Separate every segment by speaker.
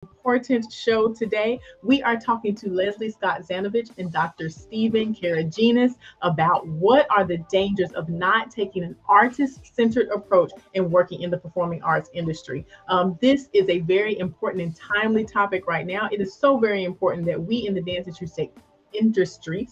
Speaker 1: important show today. We are talking to Leslie Scott Zanovitch and Dr. Stephen Karageanes about what are the dangers of not taking an artist-centered approach in working in the performing arts industry. This is a very important and timely topic right now. It is so very important that we in the dance industry,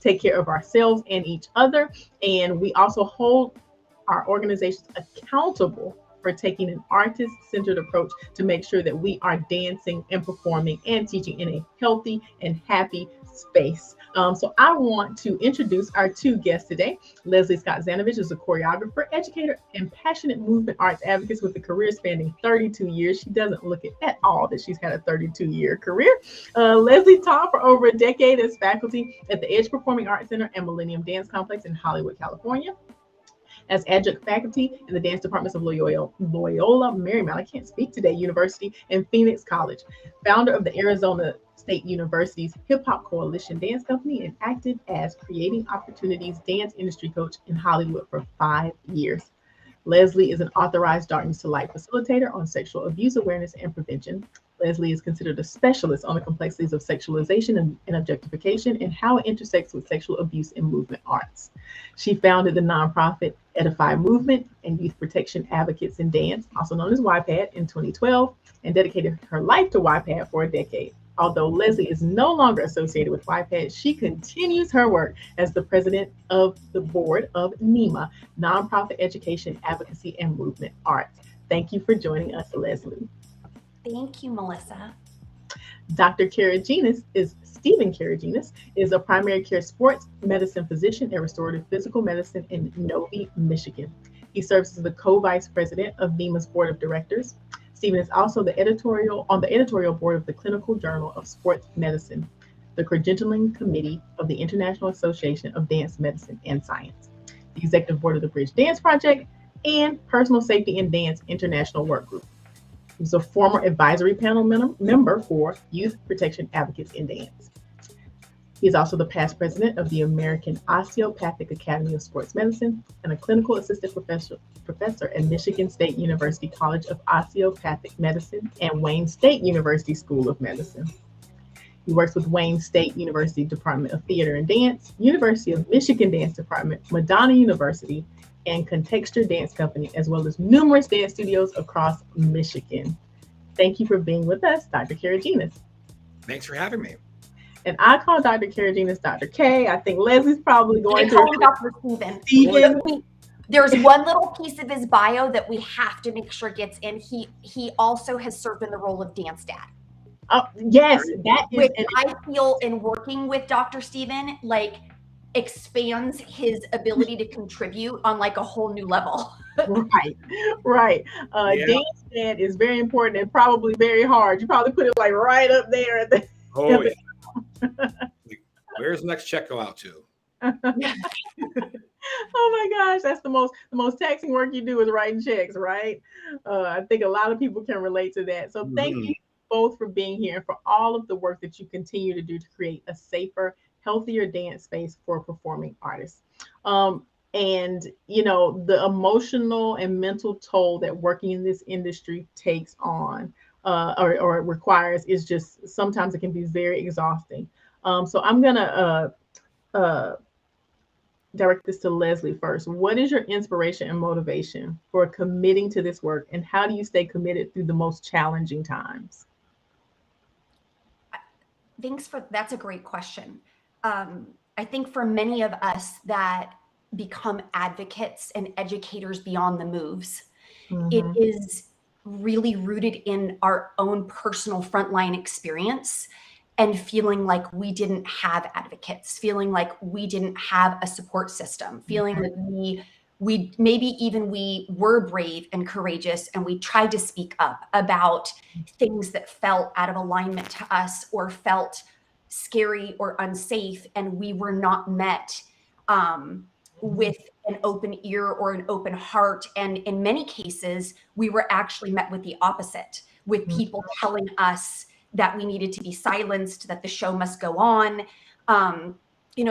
Speaker 1: take care of ourselves and each other, and we also hold our organizations accountable for taking an artist centered approach to make sure that we are dancing and performing and teaching in a healthy and happy space. So I want to introduce our two guests today. Leslie Scott Zanovitch is a choreographer, educator, and passionate movement arts advocate with a career spanning 32 years. She doesn't look it at all that she's had a 32-year career. Leslie taught for over a decade as faculty at the Edge Performing Arts Center and Millennium Dance Complex in Hollywood, California, as adjunct faculty in the dance departments of Loyola Marymount, I can't speak today, University, and Phoenix College, founder of the Arizona State University's Hip Hop Coalition Dance Company, and acted as Creating Opportunities dance industry coach in Hollywood for 5 years. Leslie is an authorized Darkness to Light facilitator on sexual abuse awareness and prevention. Leslie is considered a specialist on the complexities of sexualization and objectification and how it intersects with sexual abuse in movement arts. She founded the nonprofit Edify Movement and Youth Protection Advocates in Dance, also known as YPAD, in 2012, and dedicated her life to YPAD for a decade. Although Leslie is no longer associated with YPAD, she continues her work as the president of the board of NEMA, Nonprofit Education, Advocacy, and Movement Arts. Thank you for joining us, Leslie.
Speaker 2: Thank you, Melissa.
Speaker 1: Dr. Stephen Karageanes is a primary care sports medicine physician and restorative physical medicine in Novi, Michigan. He serves as the co-vice president of NEMA's board of directors. Stephen is also the editorial board of the Clinical Journal of Sports Medicine, the credentialing committee of the International Association of Dance Medicine and Science, the executive board of the Bridge Dance Project, and Personal Safety in Dance International Work Group. He's a former advisory panel member for Youth Protection Advocates in Dance. He is also the past president of the American Osteopathic Academy of Sports Medicine and a clinical assistant professor at Michigan State University College of Osteopathic Medicine and Wayne State University School of Medicine. He works with Wayne State University Department of Theater and Dance, University of Michigan Dance Department, Madonna University, and Contexture Dance Company, as well as numerous dance studios across Michigan. Thank you for being with us, Dr. Karageanes.
Speaker 3: Thanks for having me.
Speaker 1: And I call Dr. Karageanes Dr. K. I think Leslie's probably going to
Speaker 2: call him Dr. Stephen. There's one little piece of his bio that we have to make sure gets in. He also has served in the role of dance dad.
Speaker 1: Oh, yes, that is.
Speaker 2: Which I feel in working with Dr. Stephen, like, expands his ability to contribute on like a whole new level.
Speaker 1: Right. Dance dad is very important and probably very hard. You probably put it like right up there at the.
Speaker 3: Oh, yeah. Where's the next check go out to?
Speaker 1: Oh my gosh, that's the most taxing work you do is writing checks, right? I think a lot of people can relate to that. So thank you both for being here and for all of the work that you continue to do to create a safer, healthier dance space for performing artists. And the emotional and mental toll that working in this industry takes on or requires is just sometimes it can be very exhausting. So I'm gonna direct this to Leslie first. What is your inspiration and motivation for committing to this work, and how do you stay committed through the most challenging times?
Speaker 2: That's a great question. I think for many of us that become advocates and educators beyond the moves, it is really rooted in our own personal frontline experience and feeling like we didn't have advocates, feeling like we didn't have a support system, feeling that we were brave and courageous and we tried to speak up about things that felt out of alignment to us or felt scary or unsafe, and we were not met with an open ear or an open heart. And in many cases, we were actually met with the opposite, with people telling us that we needed to be silenced, that the show must go on.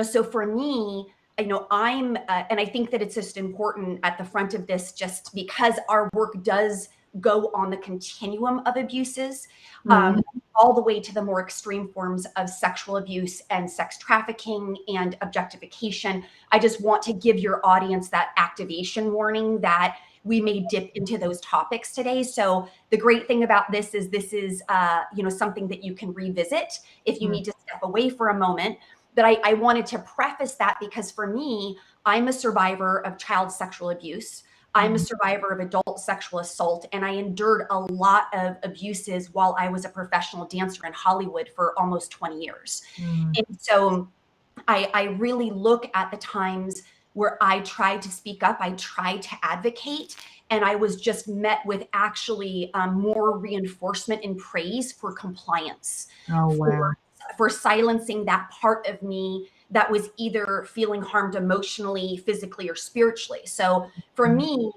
Speaker 2: So for me, I'm, and I think that it's just important at the front of this, just because our work does go on the continuum of abuses,
Speaker 1: Mhm.
Speaker 2: all the way to the more extreme forms of sexual abuse and sex trafficking and objectification. I just want to give your audience that activation warning that we may dip into those topics today. So the great thing about this is something that you can revisit if you
Speaker 1: Mm.
Speaker 2: need to step away for a moment. But I wanted to preface that because for me, I'm a survivor of child sexual abuse. I'm a survivor of adult sexual assault, and I endured a lot of abuses while I was a professional dancer in Hollywood for almost 20 years.
Speaker 1: Mm.
Speaker 2: And so I really look at the times where I tried to speak up, I tried to advocate, and I was just met with actually more reinforcement and praise for compliance,
Speaker 1: Oh, wow.
Speaker 2: for silencing that part of me that was either feeling harmed emotionally, physically, or spiritually. So for me,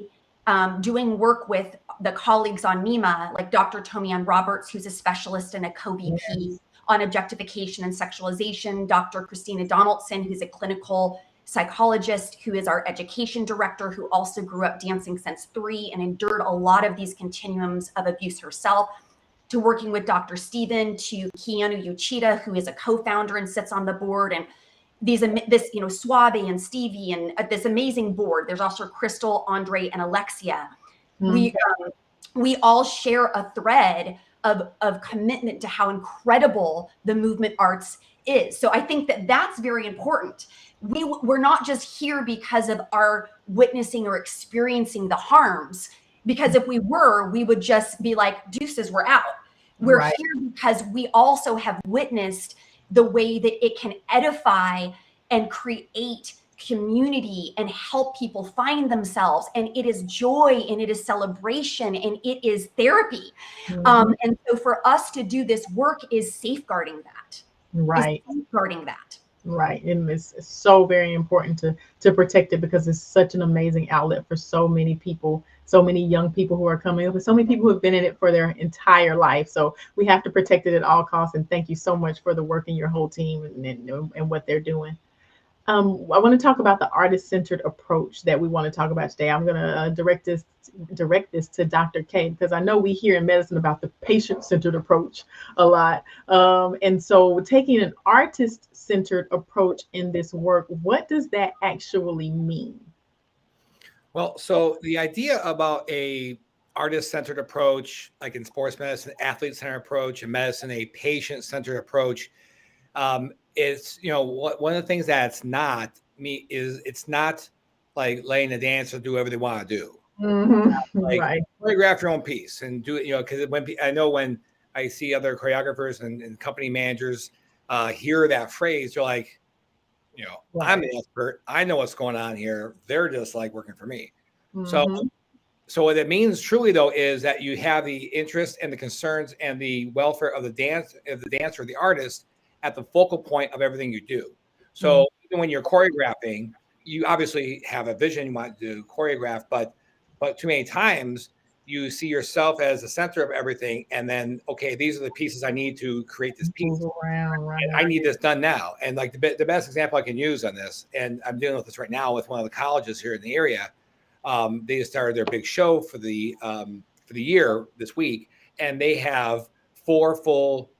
Speaker 2: doing work with the colleagues on NEMA, like Dr. Tomian Roberts, who's a specialist and a co-VP
Speaker 1: Yes.
Speaker 2: on objectification and sexualization, Dr. Christina Donaldson, who's a clinical psychologist, who is our education director, who also grew up dancing since 3 and endured a lot of these continuums of abuse herself, to working with Dr. Steven, to Keanu Uchida, who is a co-founder and sits on the board, and Suave and Stevie and this amazing board. There's also Crystal, Andre, and Alexia.
Speaker 1: Mm.
Speaker 2: We all share a thread of commitment to how incredible the movement arts is. So I think that that's very important. We're not just here because of our witnessing or experiencing the harms, because if we were, we would just be like, deuces, we're out. We're
Speaker 1: Right.
Speaker 2: here because we also have witnessed the way that it can edify and create community and help people find themselves. And it is joy and it is celebration and it is therapy.
Speaker 1: Mhm.
Speaker 2: And so for us to do this work is safeguarding that.
Speaker 1: Right.
Speaker 2: Is safeguarding that.
Speaker 1: Right. And it's so very important to protect it because it's such an amazing outlet for so many people, so many young people who are coming up, and so many people who have been in it for their entire life. So we have to protect it at all costs. And thank you so much for the work in your whole team and what they're doing. I want to talk about the artist-centered approach that we want to talk about today. I'm going to direct this to Dr. K because I know we hear in medicine about the patient-centered approach a lot. And so, taking an artist-centered approach in this work, what does that actually mean?
Speaker 3: Well, so the idea about a artist-centered approach, like in sports medicine, athlete-centered approach, in medicine, a patient-centered approach, it's one of the things that's not me is it's not like letting the dancer do whatever they want to do. Like
Speaker 1: Right.
Speaker 3: choreograph your own piece and do it, because I know when I see other choreographers and company managers hear that phrase, they're like, I'm
Speaker 1: Right.
Speaker 3: the expert. I know what's going on here. They're just like working for me. So,
Speaker 1: Hmm.
Speaker 3: so what it means truly though is that you have the interest and the concerns and the welfare of the dancer, the artist, at the focal point of everything you do. So even when you're choreographing, you obviously have a vision you want to choreograph, but too many times you see yourself as the center of everything, and then okay, these are the pieces I need to create this piece.
Speaker 1: Move around.
Speaker 3: And
Speaker 1: Right.
Speaker 3: I need this done now. And like the best example I can use on this, and I'm dealing with this right now with one of the colleges here in the area. They just started their big show for the year this week, and they have 4 full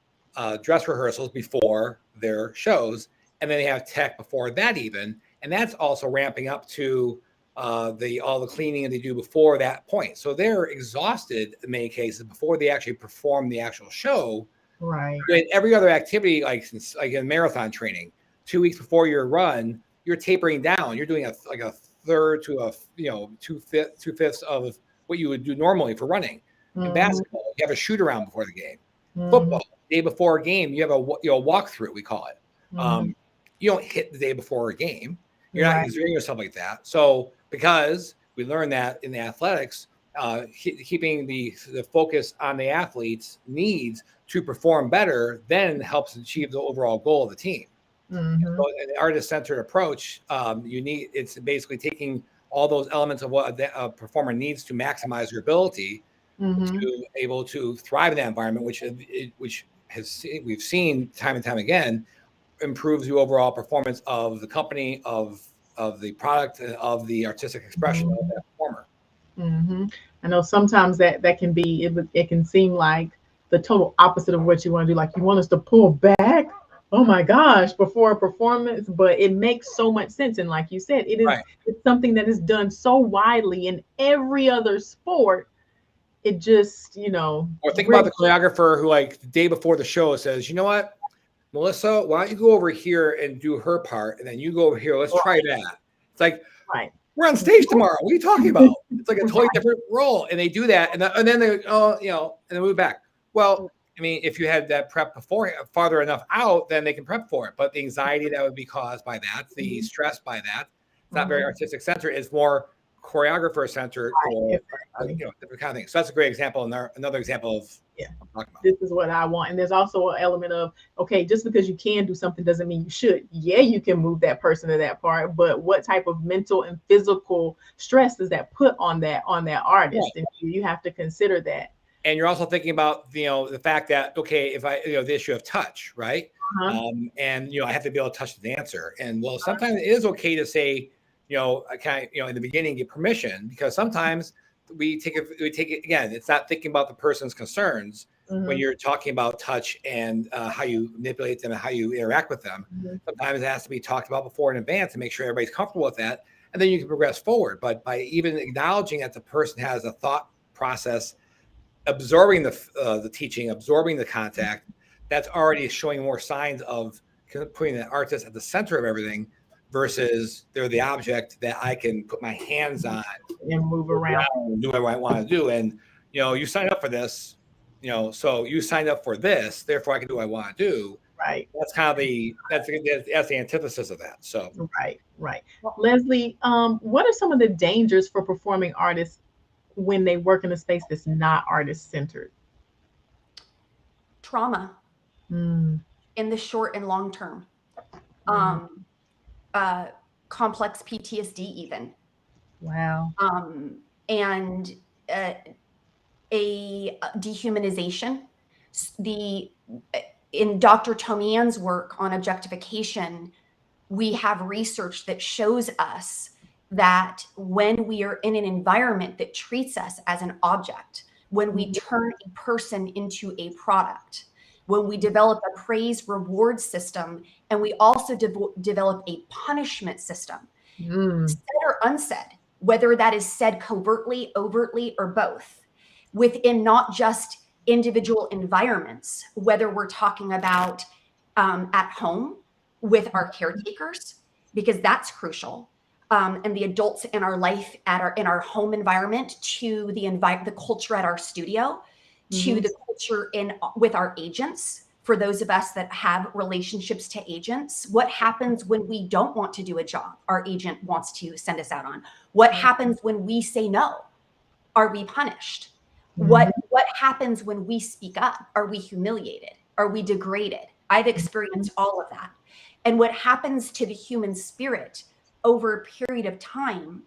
Speaker 3: dress rehearsals before their shows, and then they have tech before that even, and that's also ramping up to all the cleaning and they do before that point. So they're exhausted in many cases before they actually perform the actual show.
Speaker 1: Right.
Speaker 3: With every other activity, like in marathon training, 2 weeks before your run, you're tapering down. You're doing a third to two fifths of what you would do normally for running. In
Speaker 1: Mhm.
Speaker 3: basketball, you have a shoot around before the game.
Speaker 1: Mhm.
Speaker 3: Football, day before a game, you have a walkthrough, we call it.
Speaker 1: Mhm.
Speaker 3: You don't hit the day before a game. You're not
Speaker 1: Right.
Speaker 3: exerting yourself like that. So because we learned that in the athletics, keeping the focus on the athlete's needs to perform better then helps achieve the overall goal of the team.
Speaker 1: Mhm.
Speaker 3: So an artist-centered approach, it's basically taking all those elements of what a performer needs to maximize their ability
Speaker 1: Mhm.
Speaker 3: to able to thrive in that environment, which we've seen time and time again improves the overall performance of the company, of the product, and of the artistic expression of
Speaker 1: Mhm.
Speaker 3: that performer.
Speaker 1: Hmm. I know sometimes that can be it can seem like the total opposite of what you want to do. Like you want us to pull back. Oh my gosh, before a performance, but it makes so much sense. And like you said,
Speaker 3: Right.
Speaker 1: it's something that is done so widely in every other sport. It just,
Speaker 3: Or think about
Speaker 1: really.
Speaker 3: the choreographer who, like, the day before the show says, you know what, Melissa, why don't you go over here and do her part, and then you go over here. Let's try that. It's like,
Speaker 1: Right.
Speaker 3: we're on stage tomorrow. What are you talking about? It's like a totally
Speaker 1: Right.
Speaker 3: different role. And they do that. And then they, oh, and then move back. Well, I mean, if you had that prep before farther enough out, then they can prep for it. But the anxiety that would be caused by that, the stress by that, it's not very
Speaker 1: Mhm.
Speaker 3: artistic centered. It's more choreographer centered for,
Speaker 1: Exactly.
Speaker 3: different kind of things. So that's a great example. And another example of
Speaker 1: Yeah.
Speaker 3: what I'm talking about.
Speaker 1: This is what I want. And there's also an element of, okay, just because you can do something doesn't mean you should. Yeah, you can move that person to that part, but what type of mental and physical stress does that put on that artist?
Speaker 3: Right.
Speaker 1: And you have to consider that.
Speaker 3: And you're also thinking about, the fact that, okay, if I, the issue of touch, right?
Speaker 1: Uh-huh.
Speaker 3: And, I have to be able to touch the dancer. And well, sometimes it is okay to say, I kind of, in the beginning, get permission, because sometimes we take it again. It's not thinking about the person's concerns when
Speaker 1: Mhm.
Speaker 3: you're talking about touch and how you manipulate them and how you interact with them.
Speaker 1: Mhm.
Speaker 3: Sometimes it has to be talked about before in advance to make sure everybody's comfortable with that. And then you can progress forward. But by even acknowledging that the person has a thought process, absorbing the teaching, absorbing the contact, that's already showing more signs of putting the artist at the center of everything, versus they're the object that I can put my hands on,
Speaker 1: And move around.
Speaker 3: do what I want to do. And you signed up for this, so you signed up for this, therefore I can do what I want to do.
Speaker 1: Right.
Speaker 3: That's kind of that's the antithesis of that. So
Speaker 1: Right. Right.
Speaker 2: Well,
Speaker 1: Leslie, what are some of the dangers for performing artists when they work in a space that's not artist centered?
Speaker 2: trauma
Speaker 1: Mm,
Speaker 2: in the short and long term.
Speaker 1: mm,
Speaker 2: Um, uh, Complex PTSD even.
Speaker 1: wow.
Speaker 2: And uh, a dehumanization. The In Dr. Tomian's work on objectification, we have research that shows us that when we are in an environment that treats us as an object, when we turn a person into a product, when we develop a praise reward system, and we also develop a punishment system,
Speaker 1: Mm,
Speaker 2: said or unsaid, whether that is said covertly, overtly, or both, within not just individual environments, whether we're talking about at home with our caretakers, because that's crucial, and the adults in our life in our home environment, to the culture at our studio, to
Speaker 1: mhm,
Speaker 2: the culture with our agents. For those of us that have relationships to agents, what happens when we don't want to do a job our agent wants to send us out on? What happens when we say no? Are we punished?
Speaker 1: mhm,
Speaker 2: What happens when we speak up? Are we humiliated? Are we degraded? I've
Speaker 1: mhm.
Speaker 2: experienced all of that. And what happens to the human spirit over a period of time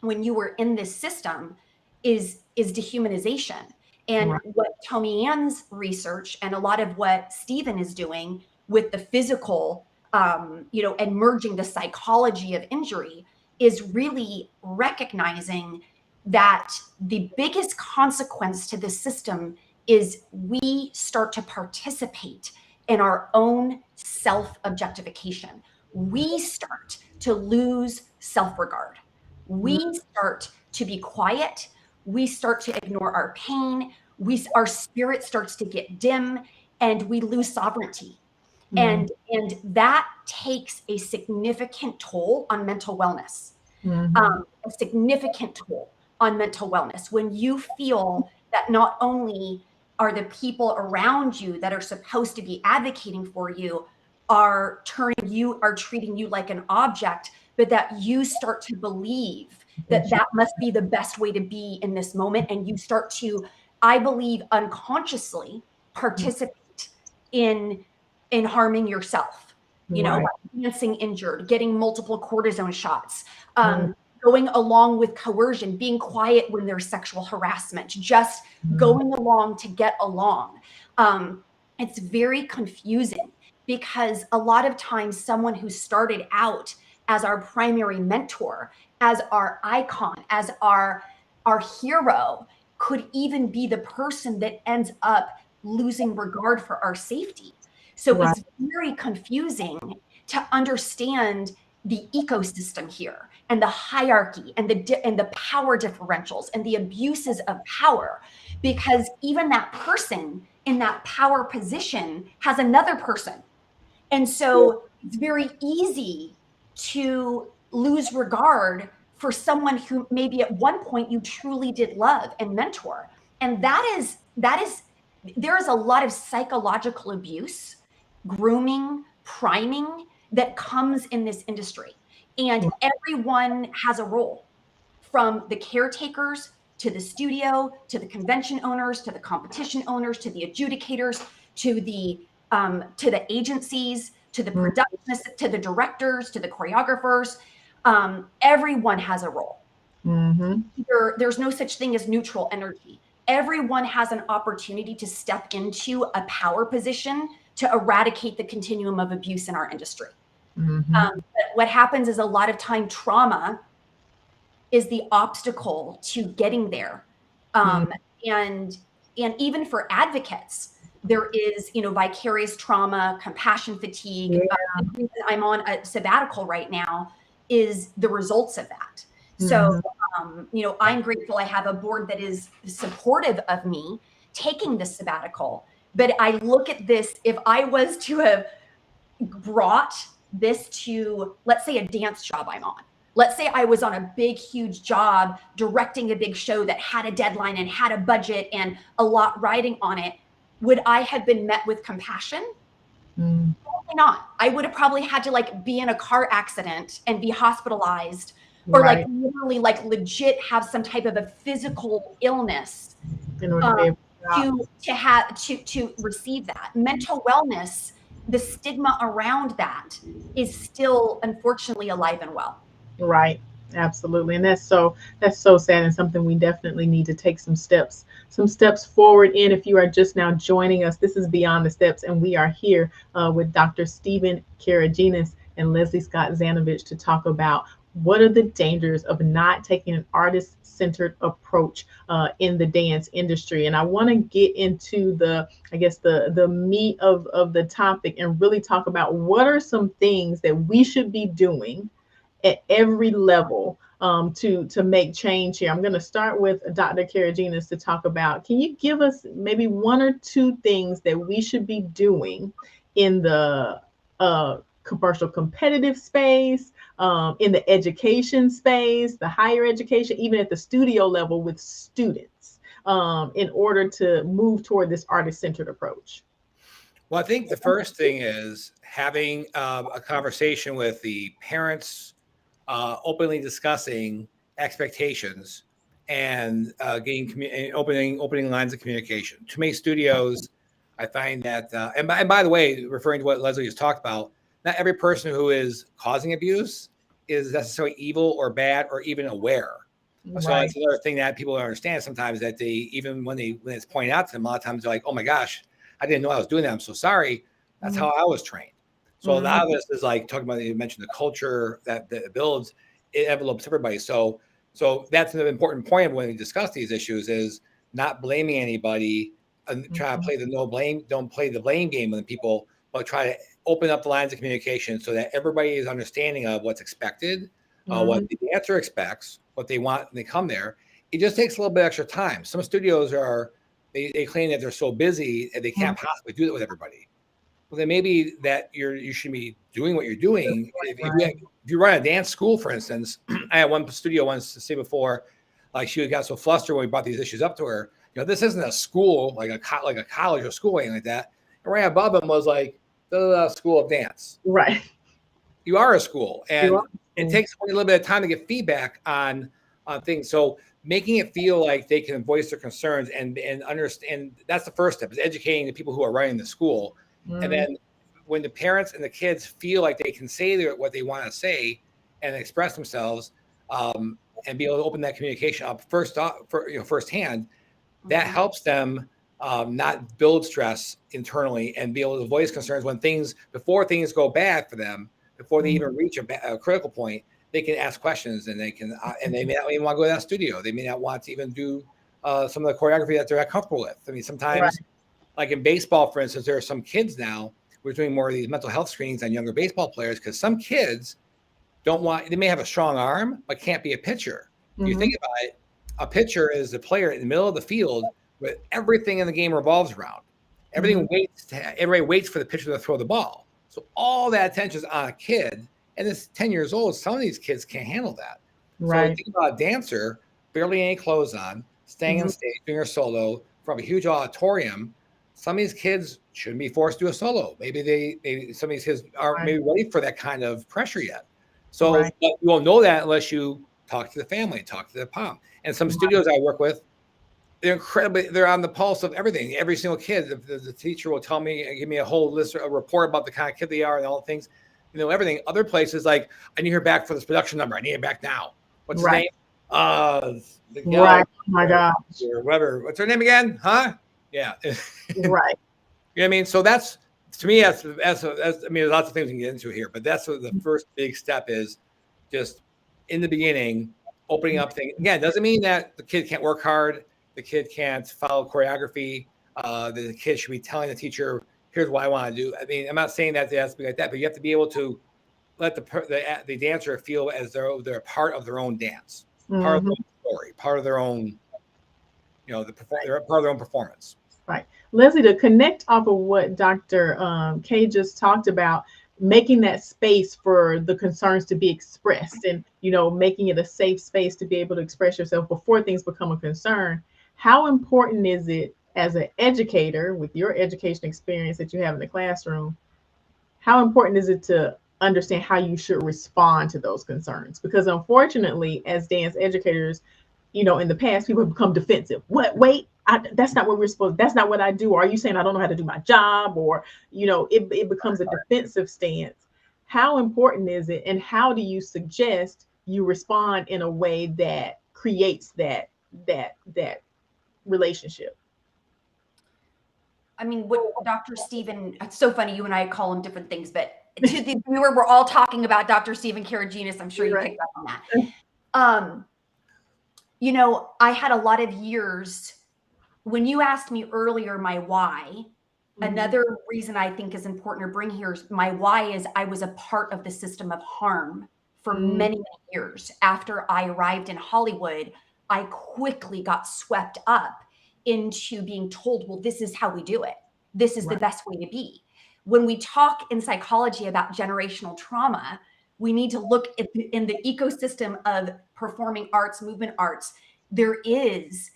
Speaker 2: when you were in this system is dehumanization. And
Speaker 1: Right.
Speaker 2: what Tommy Ann's research and a lot of what Stephen is doing with the physical, and merging the psychology of injury, is really recognizing that the biggest consequence to the system is we start to participate in our own self objectification. We start to lose self regard.
Speaker 1: Mm,
Speaker 2: We start to be quiet. We start to ignore our pain. Our spirit starts to get dim, and we lose sovereignty.
Speaker 1: mm,
Speaker 2: And that takes a significant toll on mental wellness.
Speaker 1: mhm,
Speaker 2: A significant toll on mental wellness when you feel that not only are the people around you that are supposed to be advocating for you are treating you like an object, but that you start to believe that that must be the best way to be in this moment, and you start to, I believe, unconsciously participate in harming yourself,
Speaker 1: right.
Speaker 2: by dancing injured, getting multiple cortisone shots,
Speaker 1: Mm,
Speaker 2: going along with coercion, being quiet when there's sexual harassment, just
Speaker 1: mm,
Speaker 2: going along to get along. It's very confusing, because a lot of times someone who started out as our primary mentor, as our icon, as our our hero could even be the person that ends up losing regard for our safety. So
Speaker 1: Right.
Speaker 2: it's very confusing to understand the ecosystem here and the hierarchy and the power differentials and the abuses of power, because even that person in that power position has another person. And so it's very easy to lose regard for someone who maybe at one point you truly did love and mentor. And there is a lot of psychological abuse, grooming, priming that comes in this industry. And everyone has a role, from the caretakers to the studio, to the convention owners, to the competition owners, to the adjudicators, to the agencies, to the productionists, to the directors, to the choreographers. Everyone has a role.
Speaker 1: Mm-hmm.
Speaker 2: There's no such thing as neutral energy. Everyone has an opportunity to step into a power position to eradicate the continuum of abuse in our industry.
Speaker 1: Mm-hmm.
Speaker 2: But what happens is a lot of time trauma is the obstacle to getting there. And even for advocates, there is, vicarious trauma, compassion fatigue.
Speaker 1: Yeah.
Speaker 2: The reason I'm on a sabbatical right now is the results of that.
Speaker 1: Mm-hmm.
Speaker 2: So, I'm grateful I have a board that is supportive of me taking this sabbatical. But I look at this, if I was to have brought this to, let's say, a dance job I'm on. Let's say I was on a big, huge job directing a big show that had a deadline and had a budget and a lot riding on it. Would I have been met with compassion? Probably not. I would have probably had to be in a car accident and be hospitalized, or
Speaker 1: Right.
Speaker 2: literally legit have some type of a physical illness
Speaker 1: In order to be able
Speaker 2: to receive that. Mental wellness, the stigma around that is still unfortunately alive and well.
Speaker 1: Right. Absolutely. And that's so sad, and something we definitely need to take some steps forward in. If you are just now joining us, this is Beyond the Steps, and we are here with Dr. Stephen Karageanes and Leslie Scott Zanovitch to talk about what are the dangers of not taking an artist-centered approach in the dance industry. And I want to get into the meat of the topic and really talk about what are some things that we should be doing at every level to make change here. I'm going to start with Dr. Karageanes to talk about, can you give us maybe one or two things that we should be doing in the commercial competitive space, in the education space, the higher education, even at the studio level with students, in order to move toward this artist-centered approach?
Speaker 3: Well, I think the first thing is having a conversation with the parents, openly discussing expectations and opening lines of communication. Too many studios, I find that, and by the way, referring to what Leslie has talked about, not every person who is causing abuse is necessarily evil or bad or even aware. So
Speaker 1: Right.
Speaker 3: that's another thing that people don't understand sometimes, that they, even when it's pointed out to them, a lot of times they're like, oh my gosh, I didn't know I was doing that. I'm so sorry. That's how I was trained. So a lot of this is talking about, you mentioned the culture that builds, it envelopes everybody. So that's an important point when we discuss these issues, is not blaming anybody and try to play don't play the blame game with people, but try to open up the lines of communication so that everybody is understanding of what's expected, what the dancer expects, what they want when they come there. It just takes a little bit extra time. Some studios they claim that they're so busy and they can't possibly do that with everybody. Well, then maybe that you should be doing what you're doing. If you run a dance school, for instance, I had one studio once to say before, she got so flustered when we brought these issues up to her. This isn't a school like a college or school or anything like that. And right above them was the School of Dance.
Speaker 1: Right.
Speaker 3: You are a school, and it takes a little bit of time to get feedback on things. So making it feel like they can voice their concerns and understand, that's the first step, is educating the people who are running the school. And then when the parents and the kids feel like they can say what they want to say and express themselves, and be able to open that communication up firsthand, that helps them not build stress internally and be able to voice concerns before things go bad for them, before they even reach a critical point. they can ask questions, and they can, and they may not even want to go to that studio. They may not want to even do some of the choreography that they're not comfortable with. I mean, sometimes, like in baseball, for instance, there are some kids now who are doing more of these mental health screenings on younger baseball players because some kids don't want, they may have a strong arm, but can't be a pitcher. If you think about it, a pitcher is the player in the middle of the field with everything in the game revolves around. Everything everybody waits for the pitcher to throw the ball. So all that attention is on a kid, and it's 10 years old. Some of these kids can't handle that. So think about a dancer, barely any clothes on, staying on stage, doing her solo from a huge auditorium. Some of these kids shouldn't be forced to do a solo. Maybe some of these kids aren't maybe ready for that kind of pressure yet. So but you won't know that unless you talk to the family, talk to the mom. And some studios I work with, they're on the pulse of everything. Every single kid, the teacher will tell me, give me a whole list, a report about the kind of kid they are and all the things, everything. Other places, like, I need her back for this production number. I need her back now. What's his name? The guy,
Speaker 1: oh my gosh.
Speaker 3: Or whatever. What's her name again? Huh? Yeah.
Speaker 1: Right.
Speaker 3: You know what I mean? So that's, to me, that's I mean, there's lots of things we can get into here, but that's what the first big step is, just in the beginning, opening up things. Again, doesn't mean that the kid can't work hard. The kid can't follow choreography. The kid should be telling the teacher, here's what I want to do. I mean, I'm not saying that it has to be like that, but you have to be able to let the dancer feel as though they're part of their own dance, part of their own story, part of their own, they're part of their own performance.
Speaker 1: Right. Leslie, to connect off of what Dr. K just talked about, making that space for the concerns to be expressed and, making it a safe space to be able to express yourself before things become a concern. How important is it as an educator with your education experience that you have in the classroom? How important is it to understand how you should respond to those concerns? Because unfortunately, as dance educators, in the past, people have become defensive. What? Wait, that's not what we're supposed. That's not what I do. Or are you saying I don't know how to do my job? Or, it becomes a defensive stance. How important is it? And how do you suggest you respond in a way that creates that relationship?
Speaker 2: I mean, what Dr. Stephen, it's so funny, you and I call him different things, but to the viewer, we're all talking about Dr. Stephen Karageanes. I'm sure you picked up on that. I had a lot of years, when you asked me earlier my why, another reason I think is important to bring here is my why is I was a part of the system of harm for many, many years. After I arrived in Hollywood, I quickly got swept up into being told, well, this is how we do it. This is the best way to be. When we talk in psychology about generational trauma, we need to look in the ecosystem of performing arts, movement arts. There is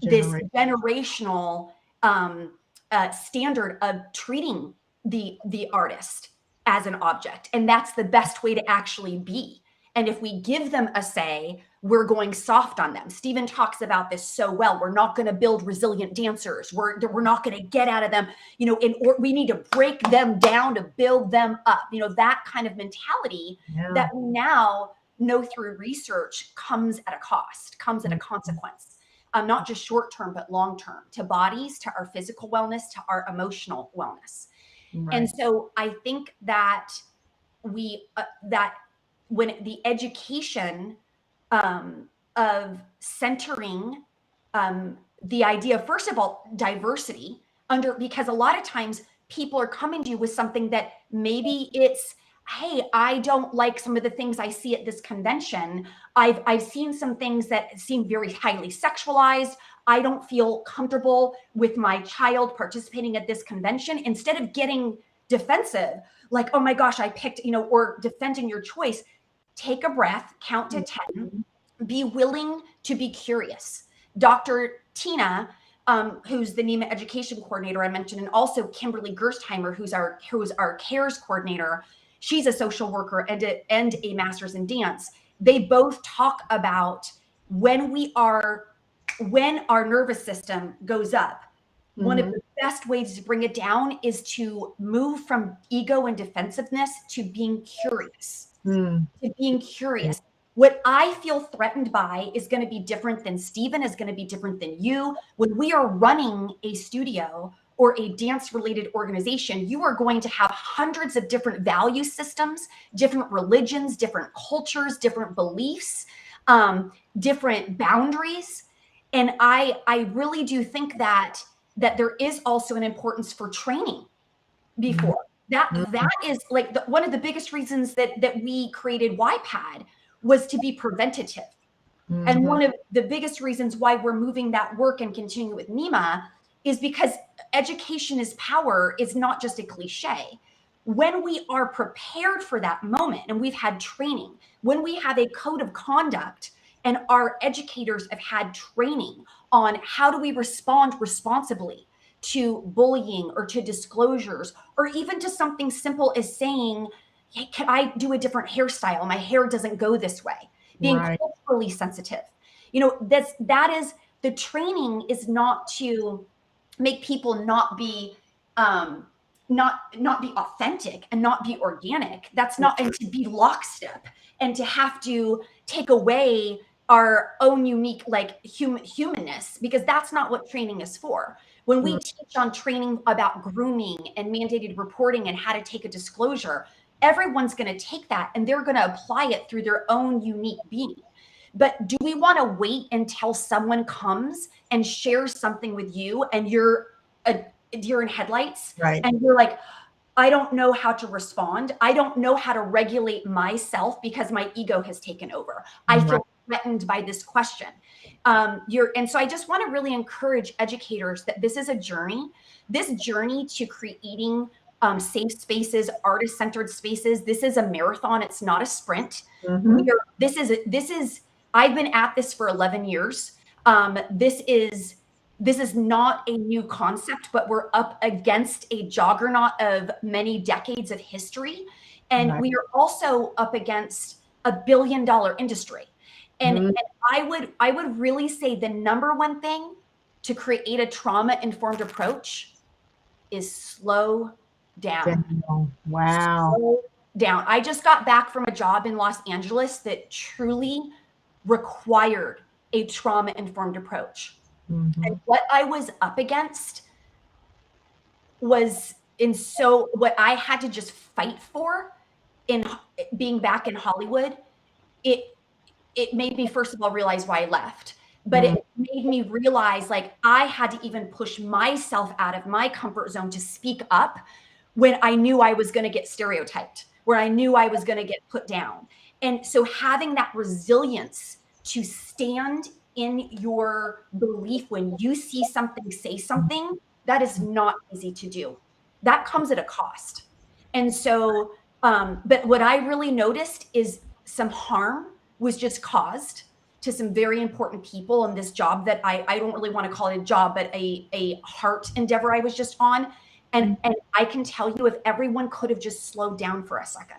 Speaker 2: this generational standard of treating the artist as an object. And that's the best way to actually be. And if we give them a say, we're going soft on them. Stephen talks about this so well. We're not going to build resilient dancers. We're not going to get out of them, we need to break them down to build them up. That kind of mentality that we now know through research comes at a cost, comes at a consequence. Not just short term, but long term, to bodies, to our physical wellness, to our emotional wellness. And so I think that when the education of centering the idea of, first of all, diversity because a lot of times people are coming to you with something that maybe it's, hey, I don't like some of the things I see at this convention. I've seen some things that seem very highly sexualized. I don't feel comfortable with my child participating at this convention. Instead of getting defensive, like, oh my gosh, I picked, or defending your choice, take a breath, count to 10, be willing to be curious. Dr. Tina, who's the NEMA education coordinator I mentioned, and also Kimberly Gerstheimer, who's our CARES coordinator. She's a social worker and a master's in dance. They both talk about when our nervous system goes up, one of the best ways to bring it down is to move from ego and defensiveness to being curious. What I feel threatened by is going to be different than Stephen, is going to be different than you. When we are running a studio or a dance related organization, you are going to have hundreds of different value systems, different religions, different cultures, different beliefs, different boundaries. And I really do think that there is also an importance for training before. That is like one of the biggest reasons that we created YPAD was to be preventative. And one of the biggest reasons why we're moving that work and continue with NEMA is because education is power is not just a cliche. When we are prepared for that moment and we've had training, when we have a code of conduct and our educators have had training on how do we respond responsibly to bullying or to disclosures, or even to something simple as saying, hey, can I do a different hairstyle? My hair doesn't go this way. Being culturally sensitive. You know, that is the training is not to make people not be authentic and not be organic. That's not, and to be lockstep and to have to take away our own unique like humanness, because that's not what training is for. When we teach on training about grooming and mandated reporting and how to take a disclosure, everyone's going to take that and they're going to apply it through their own unique being. But do we want to wait until someone comes and shares something with you and you're a deer in headlights, and you're like, I don't know how to respond. I don't know how to regulate myself because my ego has taken over. I feel threatened by this question. And so I just want to really encourage educators that this is a journey. This journey to creating safe spaces, artist-centered spaces. This is a marathon. It's not a sprint. This is. I've been at this for 11 years. This is not a new concept, but we're up against a juggernaut of many decades of history, and we are also up against a billion-dollar industry. And I would really say the number one thing to create a trauma-informed approach is slow down.
Speaker 1: Wow.
Speaker 2: Slow down. I just got back from a job in Los Angeles that truly required a trauma-informed approach. And what I was up against was what I had to just fight for in being back in Hollywood. It made me, first of all, realize why I left. But it made me realize like I had to even push myself out of my comfort zone to speak up when I knew I was going to get stereotyped, where I knew I was going to get put down. And so having that resilience to stand in your belief when you see something, say something, that is not easy to do. That comes at a cost. And so, but what I really noticed is some harm was just caused to some very important people in this job that I don't really want to call it a job, but a heart endeavor I was just on. And I can tell you, if everyone could have just slowed down for a second,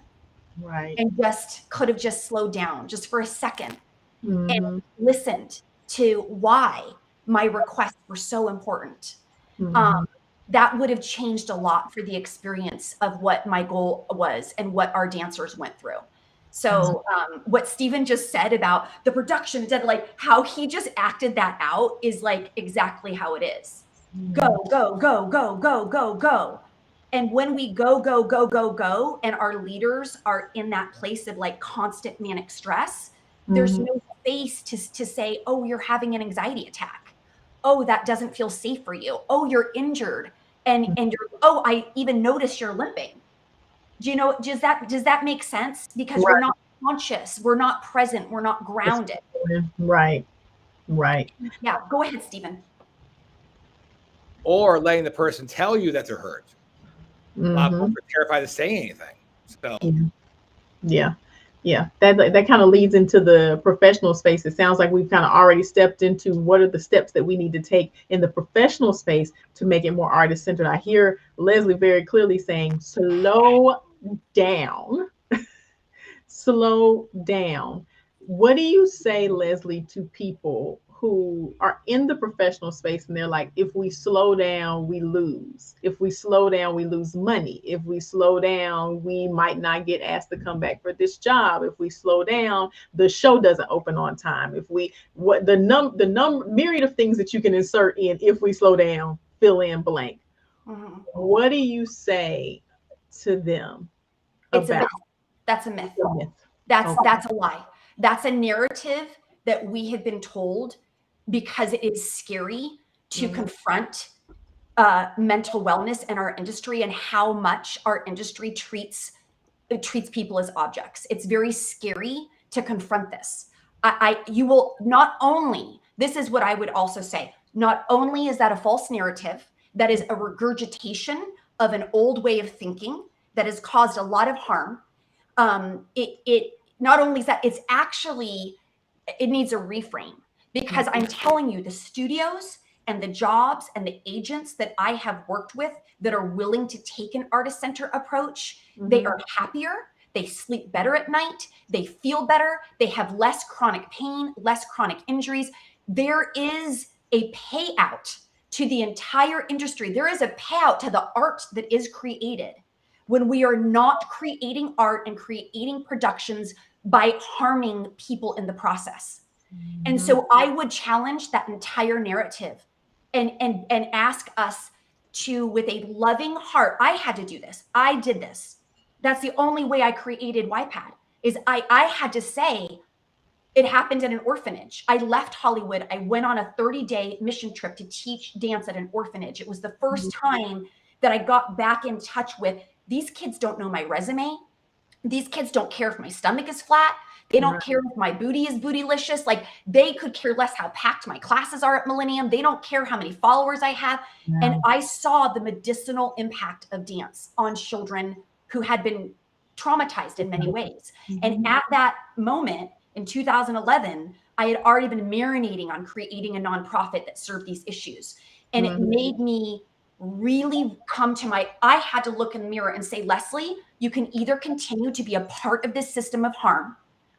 Speaker 2: and just could have just slowed down just for a second and listened to why my requests were so important, that would have changed a lot for the experience of what my goal was and what our dancers went through. So what Stephen just said about the production, like how he just acted that out is like exactly how it is. Go, go, go, go, go, go, go. And when we go, go, go, go, go, and our leaders are in that place of like constant manic stress, there's no space to say, oh, you're having an anxiety attack. Oh, that doesn't feel safe for you. Oh, you're injured. And you're, oh, I even noticed you're limping. Do you know, does that make sense? Because we're not conscious, we're not present, we're not grounded.
Speaker 1: Right.
Speaker 2: Yeah, go ahead, Stephen.
Speaker 1: or
Speaker 3: letting the person tell you that they're hurt. A lot of people are terrified to say anything. So
Speaker 1: yeah. That kind of leads into the professional space. It sounds like we've kind of already stepped into what are the steps that we need to take in the professional space to make it more artist centered. I hear Leslie very clearly saying, slow down. Slow down. What do you say, Leslie, to people who are in the professional space and they're like, if we slow down, we lose. If we slow down, we lose money. If we slow down, we might not get asked to come back for this job. If we slow down, the show doesn't open on time. If we, the myriad of things that you can insert in, if we slow down, fill in blank.
Speaker 2: Mhm.
Speaker 1: What do you say to them
Speaker 2: It's a
Speaker 1: about
Speaker 2: myth. That's a myth.
Speaker 1: the myth?
Speaker 2: That's a lie. That's a narrative that we have been told because it is scary to confront mental wellness in our industry and how much our industry treats people as objects. It's very scary to confront this. You will not only, this is what I would also say, not only is that a false narrative, that is a regurgitation of an old way of thinking that has caused a lot of harm. It not only is that, it's actually, it needs a reframe, because I'm telling you, the studios and the jobs and the agents that I have worked with that are willing to take an artist-centered approach, they are happier, they sleep better at night, they feel better, they have less chronic pain, less chronic injuries. There is a payout to the entire industry. There is a payout to the art that is created when we are not creating art and creating productions by harming people in the process. And so I would challenge that entire narrative and ask us to, with a loving heart. I had to do this. I did this. That's the only way I created YPAD, is I had to say, it happened in an orphanage. I left Hollywood. I went on a 30-day mission trip to teach dance at an orphanage. It was the first time that I got back in touch with, these kids don't know my resume. These kids don't care if my stomach is flat. They don't care if my booty is bootylicious. Like, they could care less how packed my classes are at Millennium. They don't care how many followers I have. And I saw the medicinal impact of dance on children who had been traumatized in many ways. And at that moment in 2011, I had already been marinating on creating a nonprofit that served these issues. And it made me really come to I had to look in the mirror and say, Leslie, you can either continue to be a part of this system of harm,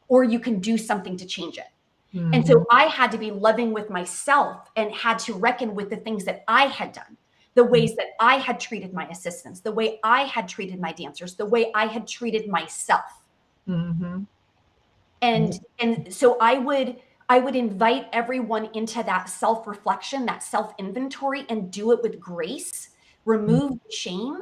Speaker 2: or you can do something to change it. And so I had to be loving with myself and had to reckon with the things that I had done, the ways that I had treated my assistants, the way I had treated my dancers, the way I had treated myself. And so I would invite everyone into that self-reflection, that self-inventory, and do it with grace, remove shame,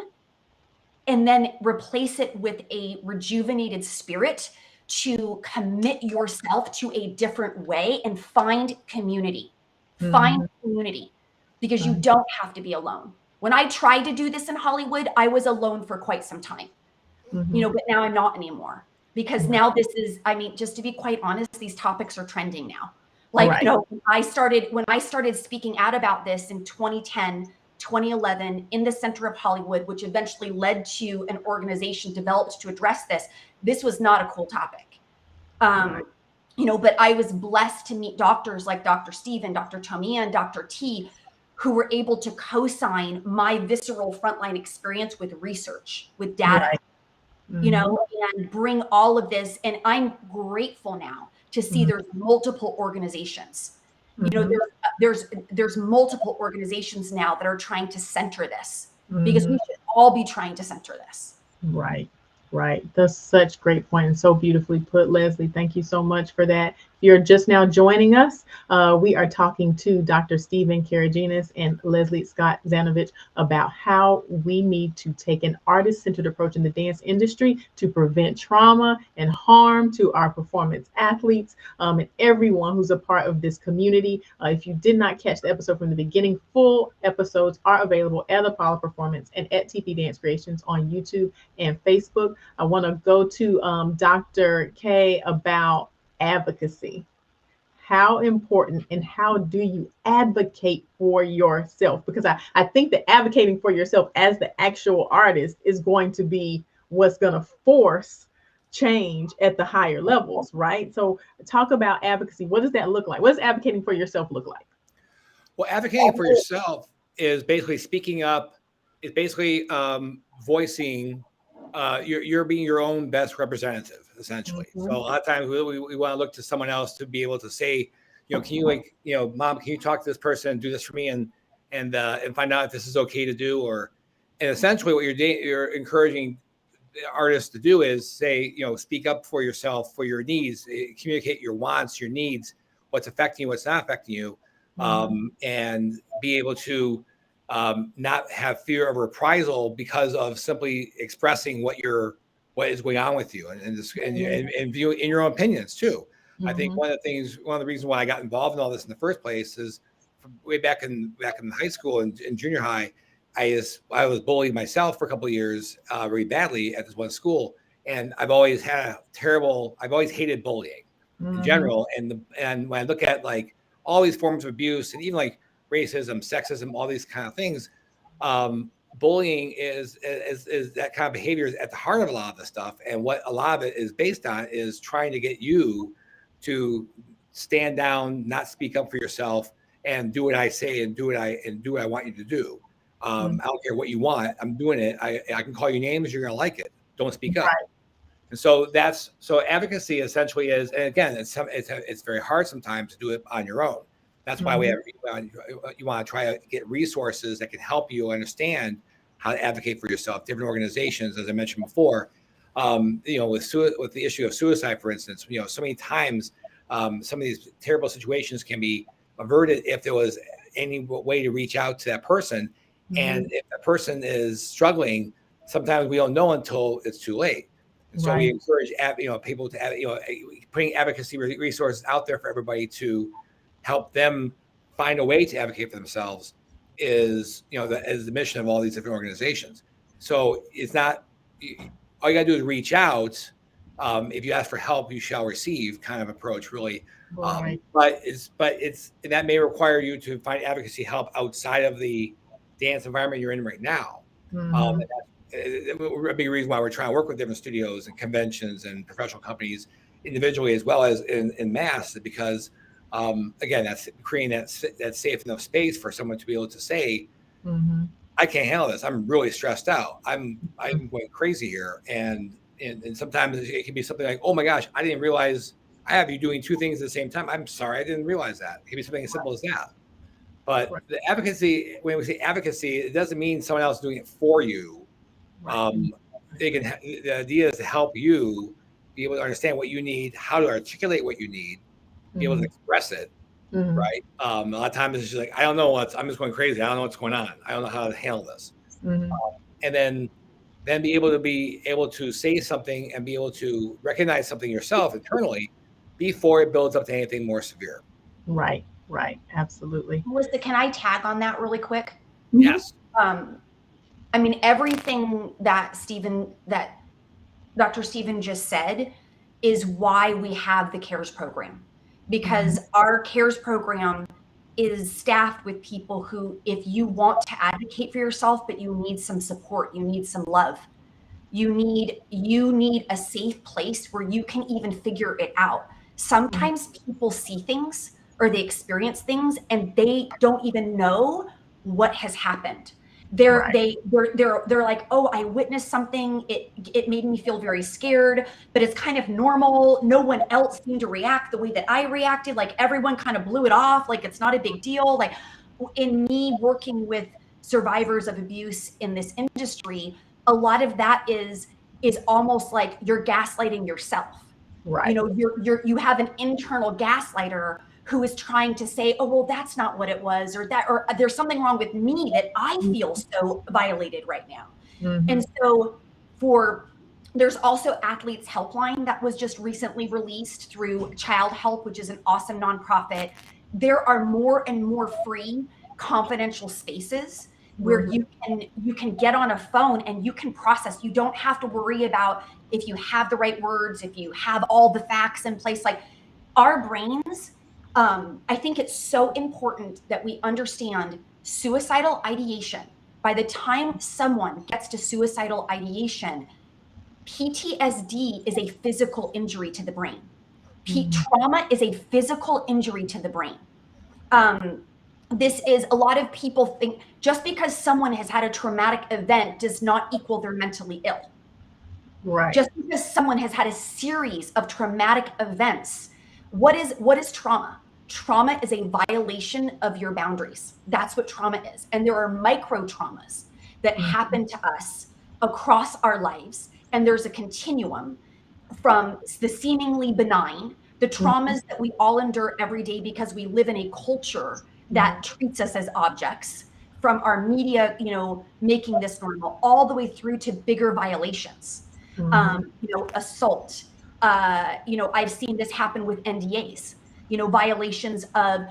Speaker 2: and then replace it with a rejuvenated spirit to commit yourself to a different way and find community. Find community, because you don't have to be alone. When I tried to do this in Hollywood, I was alone for quite some time, but now I'm not anymore. Because now this is, I mean, just to be quite honest, these topics are trending now. Like, when I started speaking out about this in 2010, 2011 in the center of Hollywood, which eventually led to an organization developed to address this, this was not a cool topic. But I was blessed to meet doctors like Dr. Stephen, Dr. Tomia, and Dr. T, who were able to co-sign my visceral frontline experience with research, with data. And bring all of this. And I'm grateful now to see there's multiple organizations. There's multiple organizations now that are trying to center this, because we should all be trying to center this.
Speaker 1: Right. That's such great point and so beautifully put, Leslie. Thank you so much for that. If you're just now joining us, we are talking to Dr. Stephen Karageanes and Leslie Scott Zanovitch about how we need to take an artist-centered approach in the dance industry to prevent trauma and harm to our performance athletes and everyone who's a part of this community. If you did not catch the episode from the beginning, full episodes are available at Apollo Performance and at TP Dance Creations on YouTube and Facebook. I want to go to Dr. K about advocacy. How important and how do you advocate for yourself? Because I think that advocating for yourself as the actual artist is going to be what's going to force change at the higher levels, right? So talk about advocacy. What does that look like? What does advocating for yourself look like?
Speaker 3: Well, advocating for yourself is basically speaking up. It's basically voicing. You're being your own best representative, essentially. So a lot of times we want to look to someone else to be able to say, can you Mom, can you talk to this person and do this for me and find out if this is okay to do, and essentially what you're encouraging artists to do is say, speak up for yourself, for your needs, communicate your wants, your needs, what's affecting you, what's not affecting you, and be able to not have fear of reprisal because of simply expressing what is going on with you, and view in your own opinions too. I think one of the reasons why I got involved in all this in the first place is from way back in high school and in junior high, I was bullied myself for a couple of years, really badly at this one school. And I've always hated bullying in general. And when I look at like all these forms of abuse and even like racism, sexism, all these kind of things, bullying is that kind of behavior is at the heart of a lot of this stuff. And what a lot of it is based on is trying to get you to stand down, not speak up for yourself, and do what I say and do what I want you to do. I don't care what you want. I'm doing it. I can call you names. You're going to like it. Don't speak up. Right. And so advocacy essentially is, and again, it's very hard sometimes to do it on your own. That's why you want to try to get resources that can help you understand how to advocate for yourself. Different organizations, as I mentioned before, with the issue of suicide, for instance, so many times some of these terrible situations can be averted if there was any way to reach out to that person. And if a person is struggling, sometimes we don't know until it's too late. And so we encourage people to putting advocacy resources out there for everybody to help them find a way to advocate for themselves is the mission of all these different organizations. So it's not all you got to do is reach out. If you ask for help, you shall receive kind of approach, really. But that may require you to find advocacy help outside of the dance environment you're in right now. A big reason why we're trying to work with different studios and conventions and professional companies individually as well as in mass, because again, that's creating that safe enough space for someone to be able to say, I can't handle this. I'm really stressed out. I'm going crazy here. And sometimes it can be something like, oh my gosh, I didn't realize I have you doing two things at the same time. I'm sorry, I didn't realize that. It can be something as simple as that. But the advocacy, when we say advocacy, it doesn't mean someone else doing it for you. The idea is to help you be able to understand what you need, how to articulate what you need, be able to express it. Right. A lot of times it's just like, I don't know I'm just going crazy. I don't know what's going on. I don't know how to handle this. And then be able to say something and be able to recognize something yourself internally before it builds up to anything more severe.
Speaker 1: Right. Absolutely.
Speaker 2: Melissa, can I tag on that really quick?
Speaker 3: Yes.
Speaker 2: I mean, everything that Dr. Stephen just said is why we have the CARES program, because our CARES program is staffed with people who, if you want to advocate for yourself, but you need some support, you need some love, you need a safe place where you can even figure it out. Sometimes people see things or they experience things and they don't even know what has happened. They're like, oh, I witnessed something. It made me feel very scared, but it's kind of normal. No one else seemed to react the way that I reacted. Like everyone kind of blew it off. Like it's not a big deal. Like in me working with survivors of abuse in this industry, a lot of that is almost like you're gaslighting yourself.
Speaker 1: Right.
Speaker 2: You have an internal gaslighter who is trying to say, oh, well, that's not what it was, or there's something wrong with me that I feel so violated right now. And so there's also Athletes Helpline that was just recently released through Child Help, which is an awesome nonprofit. There are more and more free confidential spaces where you can get on a phone and you can process. You don't have to worry about if you have the right words, if you have all the facts in place. Like our brains, I think it's so important that we understand suicidal ideation. By the time someone gets to suicidal ideation, PTSD is a physical injury to the brain. Trauma is a physical injury to the brain. This is, a lot of people think just because someone has had a traumatic event does not equal they're mentally ill.
Speaker 1: Right.
Speaker 2: Just because someone has had a series of traumatic events, what is trauma? Trauma is a violation of your boundaries. That's what trauma is. And there are micro traumas that happen to us across our lives. And there's a continuum from the seemingly benign, the traumas that we all endure every day because we live in a culture that treats us as objects, from our media, making this normal, all the way through to bigger violations, assault. I've seen this happen with NDAs, violations of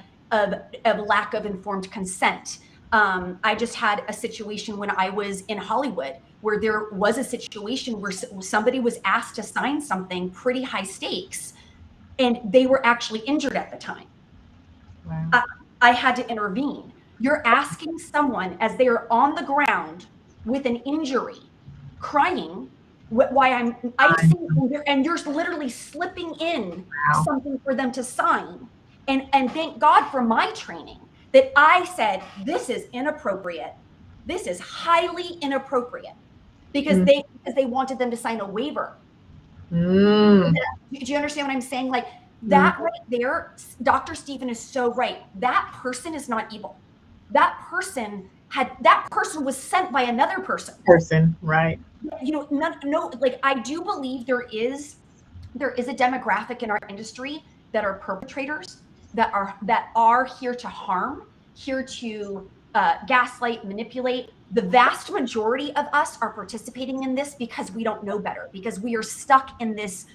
Speaker 2: lack of informed consent. I just had a situation when I was in Hollywood where there was a situation where somebody was asked to sign something pretty high stakes, and they were actually injured at the time.
Speaker 1: Wow.
Speaker 2: I had to intervene. You're asking someone as they are on the ground with an injury, crying, why I'm icing, and you're literally slipping in something for them to sign. And thank God for my training that I said, this is inappropriate. This is highly inappropriate, because they wanted them to sign a waiver. Do you understand what I'm saying? Like that right there, Dr. Stephen is so right. That person is not evil. That person was sent by another person.
Speaker 1: Right.
Speaker 2: Like I do believe there is a demographic in our industry that are perpetrators, that are here to harm, here to gaslight, manipulate. The vast majority of us are participating in this because we don't know better, because we are stuck in this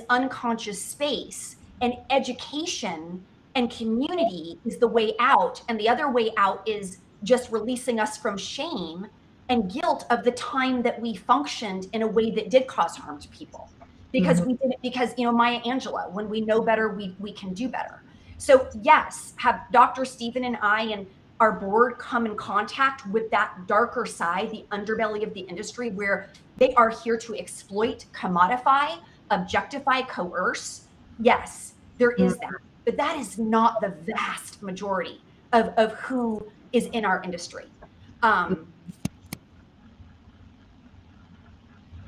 Speaker 2: unconscious space, and education and community is the way out. And the other way out is just releasing us from shame and guilt of the time that we functioned in a way that did cause harm to people, because we did it because, Maya Angelou, when we know better, we can do better. So yes, have Dr. Stephen and I and our board come in contact with that darker side, the underbelly of the industry, where they are here to exploit, commodify, objectify, coerce. Yes, there is that, but that is not the vast majority of who is in our industry.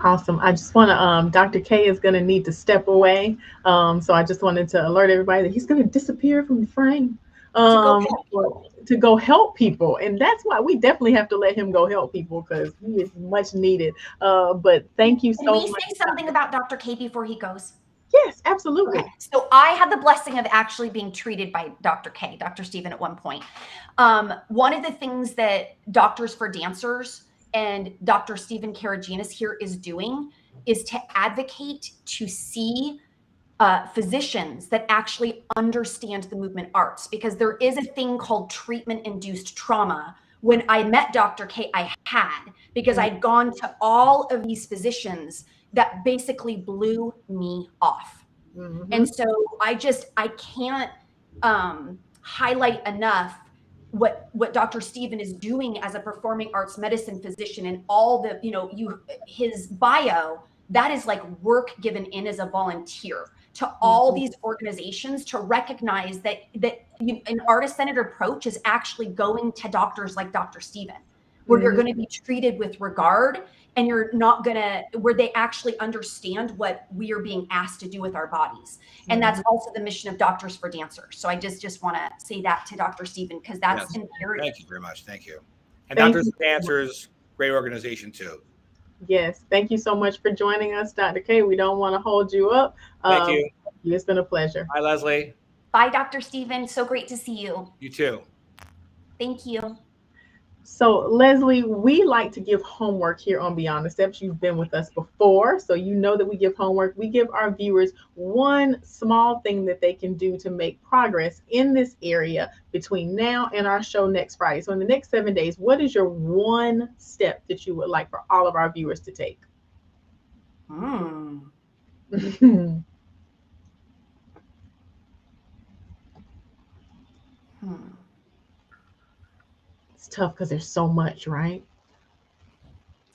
Speaker 1: Awesome. I just want to, Dr. K is going to need to step away. So I just wanted to alert everybody that he's going to disappear from the frame to go help people. And that's why we definitely have to let him go help people, because he is much needed. But thank you so much.
Speaker 2: Can we say something about Dr. K before he goes?
Speaker 1: Yes, absolutely.
Speaker 2: Okay. So I had the blessing of actually being treated by Dr. K, Dr. Stephen, at one point. One of the things that Doctors for Dancers and Dr. Stephen Karageanes here is doing is to advocate to see physicians that actually understand the movement arts, because there is a thing called treatment-induced trauma. When I met Dr. K, I had, because I'd gone to all of these physicians that basically blew me off. And so I can't highlight enough what Dr. Stephen is doing as a performing arts medicine physician, and all the, his bio, that is like work given in as a volunteer to all these organizations to recognize that an artist-centered approach is actually going to doctors like Dr. Stephen, where you're going to be treated with regard, and you're not going to, where they actually understand what we are being asked to do with our bodies. And that's also the mission of Doctors for Dancers. So I just want to say that to Dr. Stephen, because that's imperative.
Speaker 3: Thank you very much. Thank you. And Doctors for Dancers, great organization too.
Speaker 1: Yes. Thank you so much for joining us, Dr. K. We don't want to hold you up.
Speaker 3: Thank you.
Speaker 1: It's been a pleasure.
Speaker 3: Bye, Leslie.
Speaker 2: Bye, Dr. Stephen. So great to see you.
Speaker 3: You too.
Speaker 2: Thank you.
Speaker 1: So, Leslie, we like to give homework here on Beyond the Steps. You've been with us before, so you know that we give homework. We give our viewers one small thing that they can do to make progress in this area between now and our show next Friday. So in the next 7 days, what is your one step that you would like for all of our viewers to take? It's tough because there's so much, right?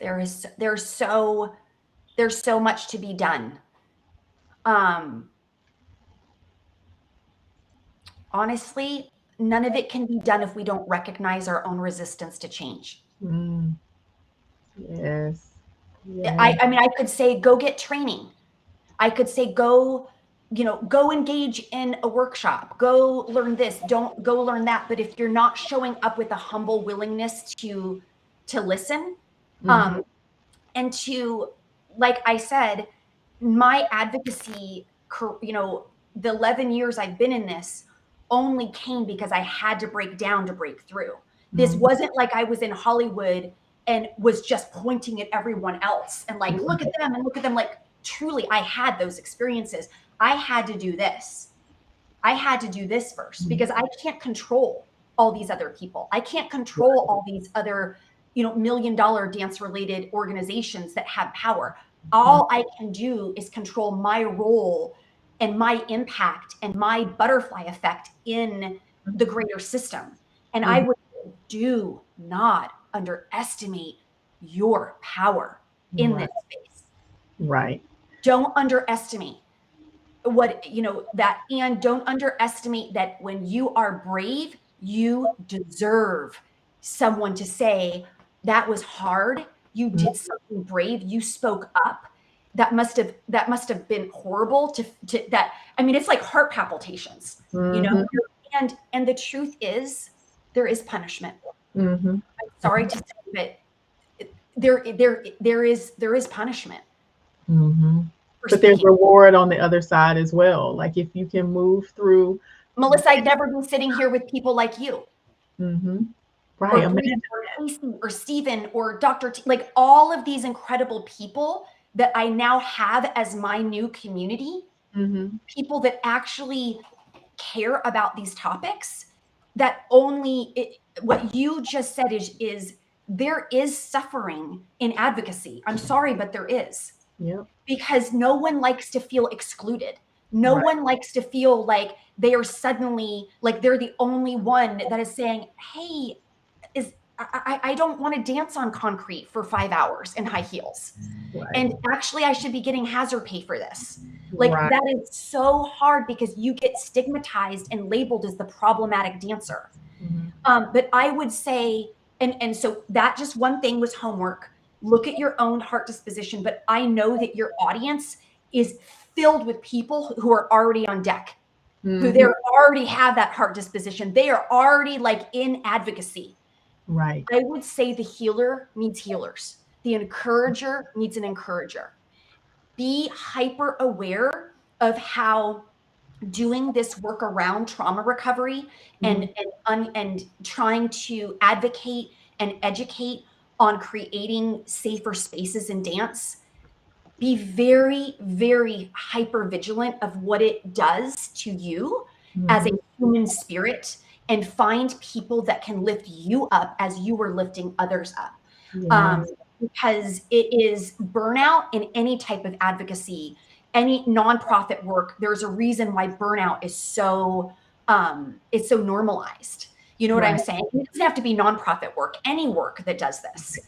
Speaker 2: There's so much to be done. Honestly, none of it can be done if we don't recognize our own resistance to change.
Speaker 1: Yes.
Speaker 2: I mean, I could say, go get training. I could say, go engage in a workshop, go learn this, don't go learn that. But if you're not showing up with a humble willingness to listen, and to, like I said, my advocacy, the 11 years I've been in this only came because I had to break down to break through. This wasn't like I was in Hollywood and was just pointing at everyone else and like, look at them and look at them. Like, truly, I had those experiences. I had to do this. I had to do this first because I can't control all these other people. I can't control all these other, $1 million dance related organizations that have power. All I can do is control my role and my impact and my butterfly effect in the greater system. And I would do not underestimate your power in this space.
Speaker 1: Right.
Speaker 2: Don't underestimate that, and don't underestimate that when you are brave, you deserve someone to say, that was hard. You did something brave. You spoke up. That must have been horrible to that. I mean, it's like heart palpitations, and the truth is there is punishment. I'm sorry to say, but there is punishment.
Speaker 1: But there's reward on the other side as well. Like if you can move through.
Speaker 2: Melissa, I'd never be sitting here with people like you.
Speaker 1: Right.
Speaker 2: Or Casey or Stephen or Dr. T, like all of these incredible people that I now have as my new community, people that actually care about these topics, that what you just said is there is suffering in advocacy. I'm sorry, but there is.
Speaker 1: Yep.
Speaker 2: Because no one likes to feel excluded. No one likes to feel like they are suddenly, like they're the only one that is saying, hey, I don't want to dance on concrete for 5 hours in high heels. And actually I should be getting hazard pay for this. Like that is so hard because you get stigmatized and labeled as the problematic dancer. But I would say, and so that just one thing was homework. Look at your own heart disposition, but I know that your audience is filled with people who are already on deck, who they already have that heart disposition. They are already like in advocacy. Right. I would say the healer needs healers. The encourager needs an encourager. Be hyper aware of how doing this work around trauma recovery and trying to advocate and educate on creating safer spaces in dance. Be very, very hyper vigilant of what it does to you as a human spirit, and find people that can lift you up as you were lifting others up. Because it is burnout in any type of advocacy, any nonprofit work. There's a reason why burnout is so it's so normalized. You know what I'm saying? It doesn't have to be nonprofit work, any work that does this.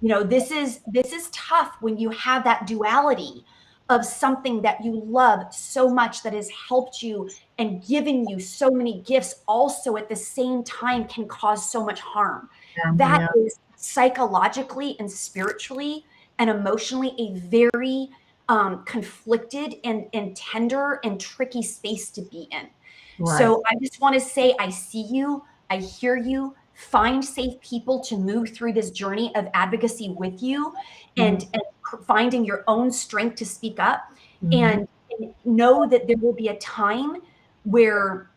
Speaker 2: This is tough when you have that duality of something that you love so much that has helped you and given you so many gifts, also at the same time can cause so much harm. That is psychologically and spiritually and emotionally a very conflicted and tender and tricky space to be in. So I just want to say, I see you, I hear you. Find safe people to move through this journey of advocacy with you, and finding your own strength to speak up, and know that there will be a time where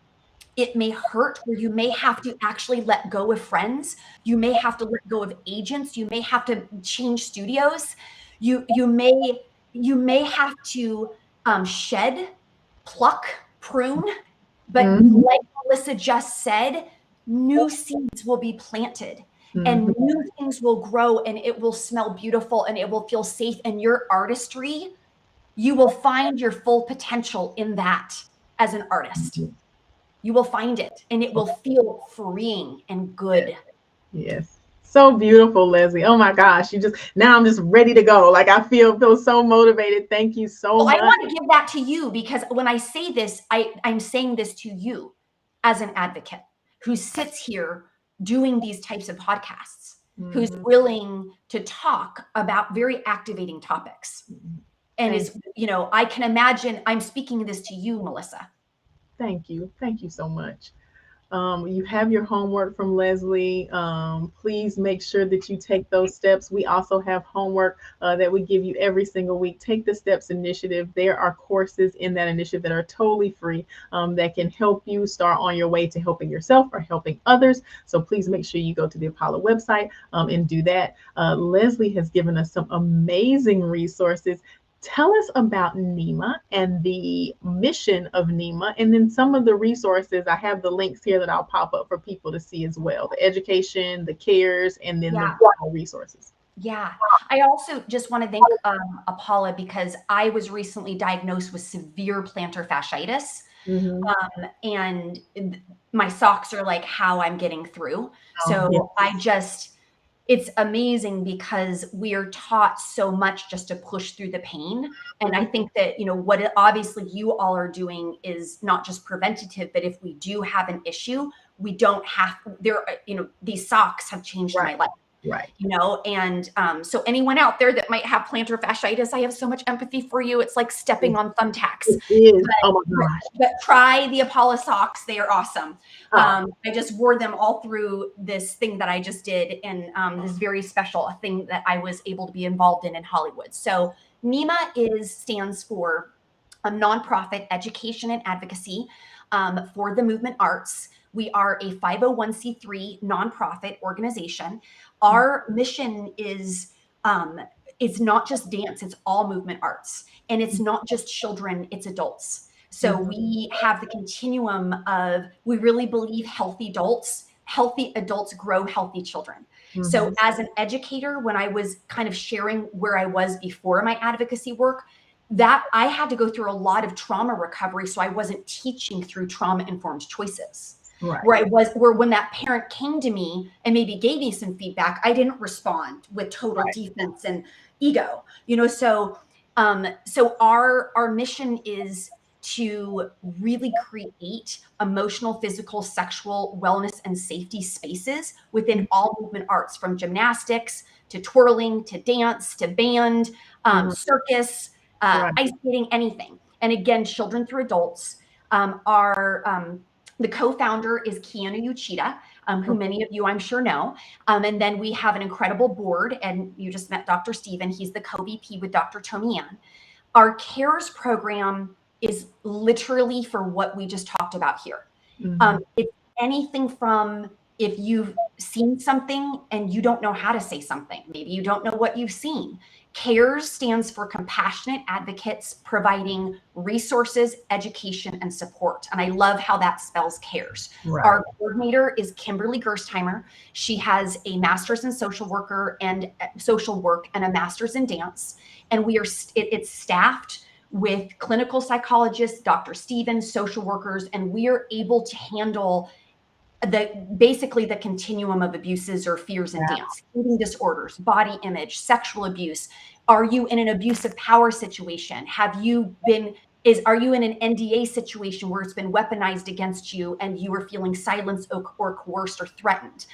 Speaker 2: it may hurt, where you may have to actually let go of friends. You may have to let go of agents. You may have to change studios. You may have to shed, pluck, prune. But like Melissa just said, new seeds will be planted and new things will grow, and it will smell beautiful and it will feel safe. And your artistry, you will find your full potential in that as an artist. You will find it and it will feel freeing and good.
Speaker 1: Yes. So beautiful, Leslie. Oh my gosh. Now I'm just ready to go. Like I feel so motivated. Thank you so much.
Speaker 2: I want to give that to you, because when I say this, I'm saying this to you as an advocate who sits here doing these types of podcasts, who's willing to talk about very activating topics. And I can imagine I'm speaking this to you, Melissa.
Speaker 1: Thank you. Thank you so much. You have your homework from Leslie. Please make sure that you take those steps. We also have homework that we give you every single week. Take the Steps initiative. There are courses in that initiative that are totally free that can help you start on your way to helping yourself or helping others. So please make sure you go to the Apollo website and do that. Leslie has given us some amazing resources. Tell us about NEMA and the mission of NEMA, and then some of the resources. I have the links here that I'll pop up for people to see as well. The education, the cares, and then the resources.
Speaker 2: Yeah. I also just want to thank Apollo, because I was recently diagnosed with severe plantar fasciitis. And my socks are like how I'm getting through. So it's amazing because we are taught so much just to push through the pain. And I think that, what obviously you all are doing is not just preventative, but if we do have an issue, we don't have these socks have changed my life.
Speaker 1: Right.
Speaker 2: And so anyone out there that might have plantar fasciitis, I have so much empathy for you. It's like stepping on thumbtacks.
Speaker 1: It is. Oh my gosh.
Speaker 2: But try the Apollo socks. They are awesome. I just wore them all through this thing that I just did, and this very special thing that I was able to be involved in Hollywood. So NEMA stands for a nonprofit education and advocacy for the movement arts. We are a 501c3 nonprofit organization. Our mission is it's not just dance, it's all movement arts. And it's not just children, it's adults. So we have the continuum of, we really believe healthy adults grow healthy children. So as an educator, when I was kind of sharing where I was before my advocacy work, that I had to go through a lot of trauma recovery. So I wasn't teaching through trauma-informed choices. Right. Where when that parent came to me and maybe gave me some feedback, I didn't respond with total defense and ego, so our mission is to really create emotional, physical, sexual wellness and safety spaces within all movement arts, from gymnastics to twirling to dance to band, circus, ice skating, anything. And again, children through adults. The co-founder is Keanu Uchida, who many of you I'm sure know. And then we have an incredible board, and you just met Dr. Steven. He's the co-VP with Dr. Tomian. Our CARES program is literally for what we just talked about here. It's anything from, if you've seen something and you don't know how to say something, maybe you don't know what you've seen. CARES stands for Compassionate Advocates Providing Resources, Education, and Support. And I love how that spells CARES. Right. Our coordinator is Kimberly Gerstheimer. She has a master's in social work and a master's in dance. And it's staffed with clinical psychologists, Dr. Stevens, social workers, and we are able to handle basically the continuum of abuses or fears in dance, eating disorders, body image, sexual abuse. Are you in an abusive power situation? Are you in an NDA situation where it's been weaponized against you and you are feeling silenced or coerced or threatened?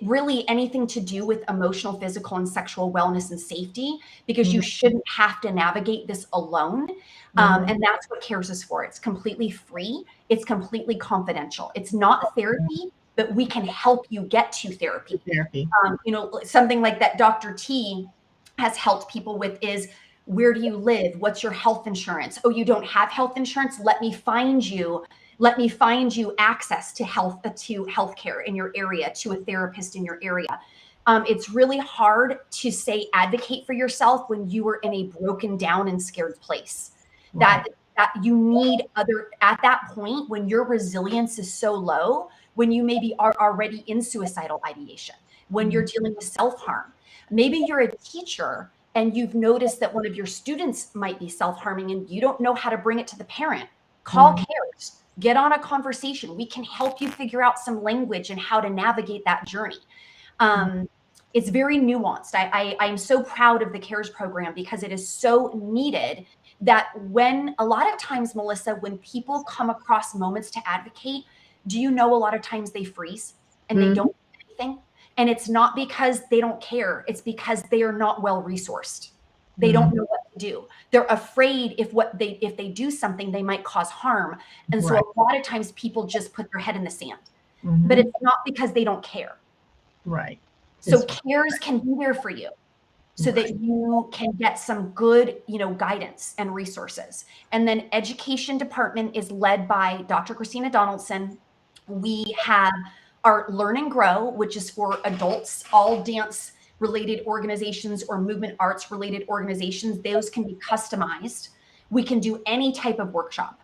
Speaker 2: Really anything to do with emotional, physical, and sexual wellness and safety, because you shouldn't have to navigate this alone. And that's what CARES is for. It's completely free. It's completely confidential. It's not therapy, but we can help you get to therapy. Something like that Dr. T has helped people with is, where do you live? What's your health insurance? Oh, you don't have health insurance? Let me find you access to healthcare in your area, to a therapist in your area. It's really hard to say advocate for yourself when you are in a broken down and scared place. That you need at that point when your resilience is so low, when you maybe are already in suicidal ideation, when you're dealing with self-harm. Maybe you're a teacher and you've noticed that one of your students might be self-harming and you don't know how to bring it to the parent. Call CARES. Get on a conversation. We can help you figure out some language and how to navigate that journey. It's very nuanced. I'm so proud of the CARES program because it is so needed, that when a lot of times, Melissa, when people come across moments to advocate, do you know a lot of times they freeze and they don't do anything? And it's not because they don't care. It's because they are not well resourced. They don't know what do. They're afraid if they do something, they might cause harm. And so
Speaker 1: Right.
Speaker 2: a lot of times people just put their head in the sand,
Speaker 1: Mhm.
Speaker 2: but it's not because they don't care.
Speaker 1: Right.
Speaker 2: So
Speaker 1: It's
Speaker 2: cares can be there for you so
Speaker 1: right.
Speaker 2: that you can get some good, guidance and resources. And then education department is led by Dr. Christina Donaldson. We have our Learn and Grow, which is for adults, all dance related organizations or movement arts related organizations. Those can be customized. We can do any type of workshop.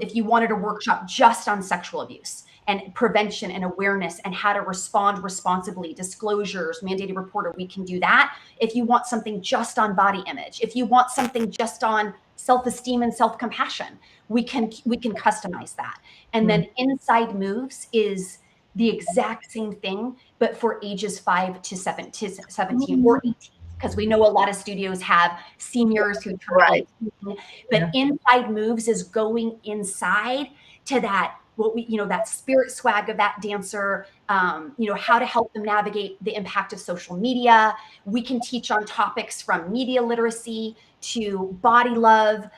Speaker 2: If you wanted a workshop just on sexual abuse and prevention and awareness and how to respond responsibly, disclosures, mandated reporter, we can do that. If you want something just on body image, if you want something just on self-esteem and self-compassion, we can customize that. And then Inside Moves is the exact same thing, but for ages 5 to 17 or 18, because we know a lot of studios have seniors who turn
Speaker 1: Right.
Speaker 2: 18. But Inside Moves is going inside to that, that spirit swag of that dancer, how to help them navigate the impact of social media. We can teach on topics from media literacy to body love,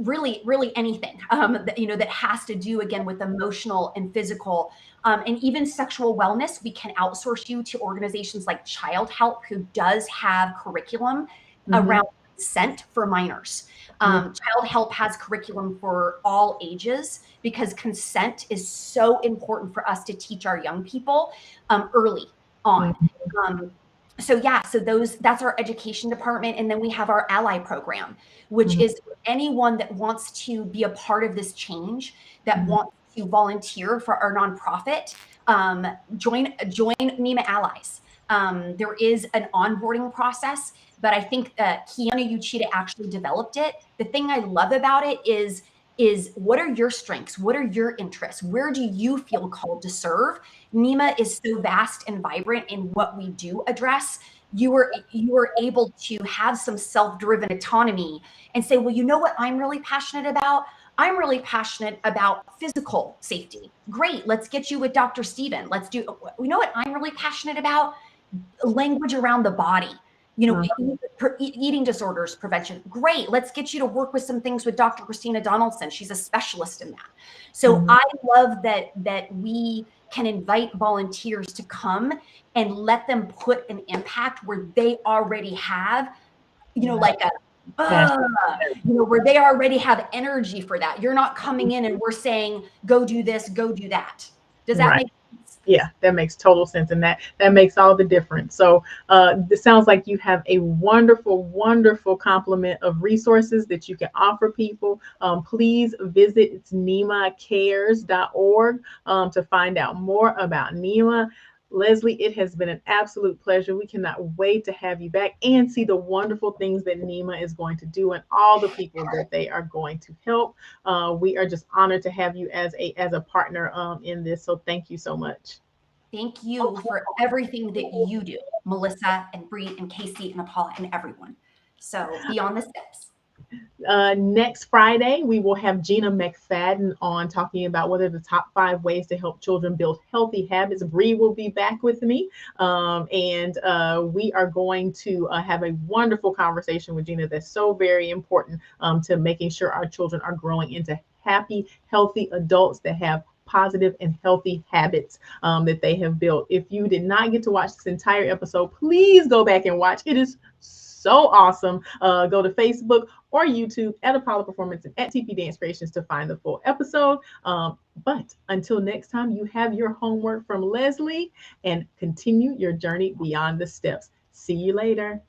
Speaker 2: really anything that has to do again with emotional and physical, and even sexual wellness. We can outsource you to organizations like Child Help, who does have curriculum around consent for minors. Child Help has curriculum for all ages because consent is so important for us to teach our young people early on. So that's our education department. And then we have our ally program, which is for anyone that wants to be a part of this change, that wants to volunteer for our nonprofit. Join NEMA Allies. There is an onboarding process, but I think Kiana Uchida actually developed it. The thing I love about it is what are your strengths? What are your interests? Where do you feel called to serve? NEMA is so vast and vibrant in what we do address. You are able to have some self-driven autonomy and say, well, you know what I'm really passionate about? I'm really passionate about physical safety. Great, let's get you with Dr. Steven. You know what I'm really passionate about? Language around the body. Eating disorders prevention. Great. Let's get you to work with some things with Dr. Christina Donaldson. She's a specialist in that. So I love that we can invite volunteers to come and let them put an impact where they already have, like where they already have energy for that. You're not coming in and we're saying, go do this, go do that. Does that make sense?
Speaker 1: Yeah, that makes total sense, and that makes all the difference. So it sounds like you have a wonderful, wonderful complement of resources that you can offer people. Please visit nemacares.org to find out more about NEMA. Leslie, it has been an absolute pleasure. We cannot wait to have you back and see the wonderful things that NEMA is going to do and all the people that they are going to help. We are just honored to have you as a partner in this. So thank you so much.
Speaker 2: Thank you for everything that you do, Melissa and Bree and Casey and Paula and everyone. So Beyond the Steps.
Speaker 1: Next Friday, we will have Gina McFadden on talking about what are the top 5 ways to help children build healthy habits. Bree will be back with me, and we are going to have a wonderful conversation with Gina that's so very important to making sure our children are growing into happy, healthy adults that have positive and healthy habits that they have built. If you did not get to watch this entire episode, please go back and watch. It is so awesome. Go to Facebook or YouTube at Apollo Performance and at TP Dance Creations to find the full episode. But until next time, you have your homework from Leslie and continue your journey beyond the steps. See you later.